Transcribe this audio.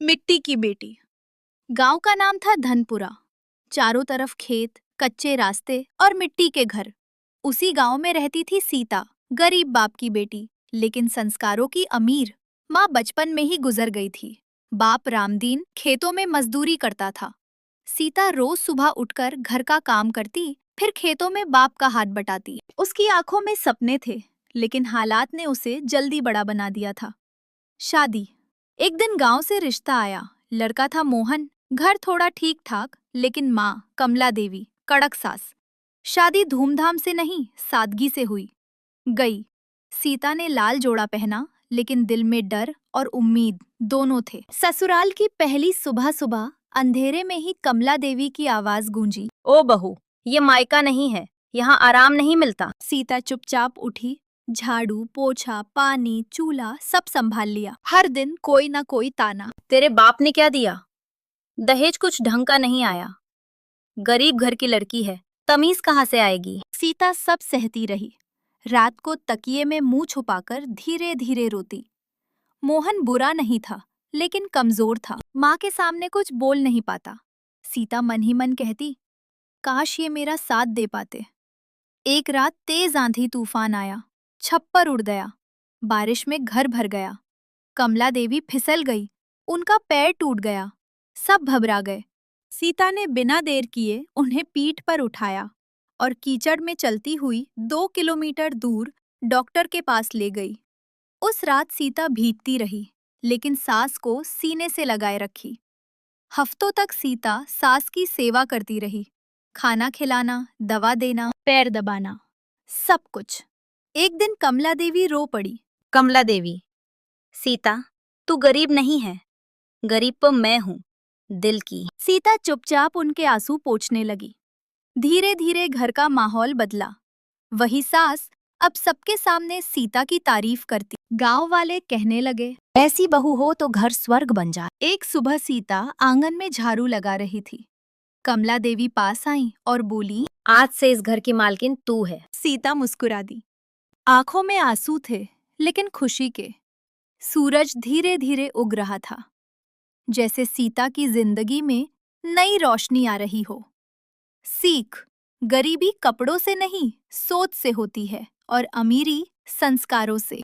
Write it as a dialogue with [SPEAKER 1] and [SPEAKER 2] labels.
[SPEAKER 1] मिट्टी की बेटी। गांव का नाम था धनपुरा। चारों तरफ खेत, कच्चे रास्ते और मिट्टी के घर। उसी गांव में रहती थी सीता, गरीब बाप की बेटी, लेकिन संस्कारों की अमीर। माँ बचपन में ही गुजर गई थी। बाप रामदीन खेतों में मजदूरी करता था। सीता रोज सुबह उठकर घर का काम करती, फिर खेतों में बाप का हाथ बटाती। उसकी आंखों में सपने थे, लेकिन हालात ने उसे जल्दी बड़ा बना दिया था। शादी। एक दिन गांव से रिश्ता आया। लड़का था मोहन। घर थोड़ा ठीक ठाक, लेकिन माँ कमला देवी कड़क सास। शादी धूमधाम से नहीं, सादगी से हुई। गई। सीता ने लाल जोड़ा पहना, लेकिन दिल में डर और उम्मीद दोनों थे। ससुराल की पहली सुबह सुबह अंधेरे में ही कमला देवी की आवाज गूंजी।
[SPEAKER 2] ओ बहू, ये मायका नहीं है, यहाँ आराम नहीं मिलता।
[SPEAKER 1] सीता चुपचाप उठी। झाड़ू, पोछा, पानी, चूल्हा सब संभाल लिया। हर दिन कोई ना कोई ताना।
[SPEAKER 2] तेरे बाप ने क्या दिया? दहेज कुछ ढंग का नहीं आया। गरीब घर की लड़की है, तमीज कहाँ से आएगी?
[SPEAKER 1] सीता सब सहती रही। रात को तकिए में मुंह छुपाकर धीरे धीरे रोती। मोहन बुरा नहीं था, लेकिन कमजोर था। माँ के सामने कुछ बोल नहीं पाता। सीता मन ही मन कहती, काश ये मेरा साथ दे पाते। एक रात तेज आंधी तूफान आया। छप्पर उड़ गया। बारिश में घर भर गया। कमला देवी फिसल गई। उनका पैर टूट गया। सब घबरा गए। सीता ने बिना देर किए उन्हें पीठ पर उठाया और कीचड़ में चलती हुई 2 किलोमीटर दूर डॉक्टर के पास ले गई। उस रात सीता भीगती रही, लेकिन सास को सीने से लगाए रखी। हफ्तों तक सीता सास की सेवा करती रही। खाना खिलाना, दवा देना, पैर दबाना, सब कुछ। एक दिन कमला देवी रो पड़ी।
[SPEAKER 2] कमला देवी, सीता, तू गरीब नहीं है, गरीब तो मैं हूँ, दिल की।
[SPEAKER 1] सीता चुपचाप उनके आंसू पोंछने लगी। धीरे धीरे घर का माहौल बदला। वही सास अब सबके सामने सीता की तारीफ करती। गांव वाले कहने लगे,
[SPEAKER 2] ऐसी बहू हो तो घर स्वर्ग बन जाए।
[SPEAKER 1] एक सुबह सीता आंगन में झाड़ू लगा रही थी। कमला देवी पास आई और बोली,
[SPEAKER 2] आज से इस घर की मालकिन तू है।
[SPEAKER 1] सीता मुस्कुरा दी। आंखों में आंसू थे, लेकिन खुशी के। सूरज धीरे धीरे उग रहा था, जैसे सीता की जिंदगी में नई रोशनी आ रही हो। सीख, गरीबी कपड़ों से नहीं, सोच से होती है, और अमीरी संस्कारों से।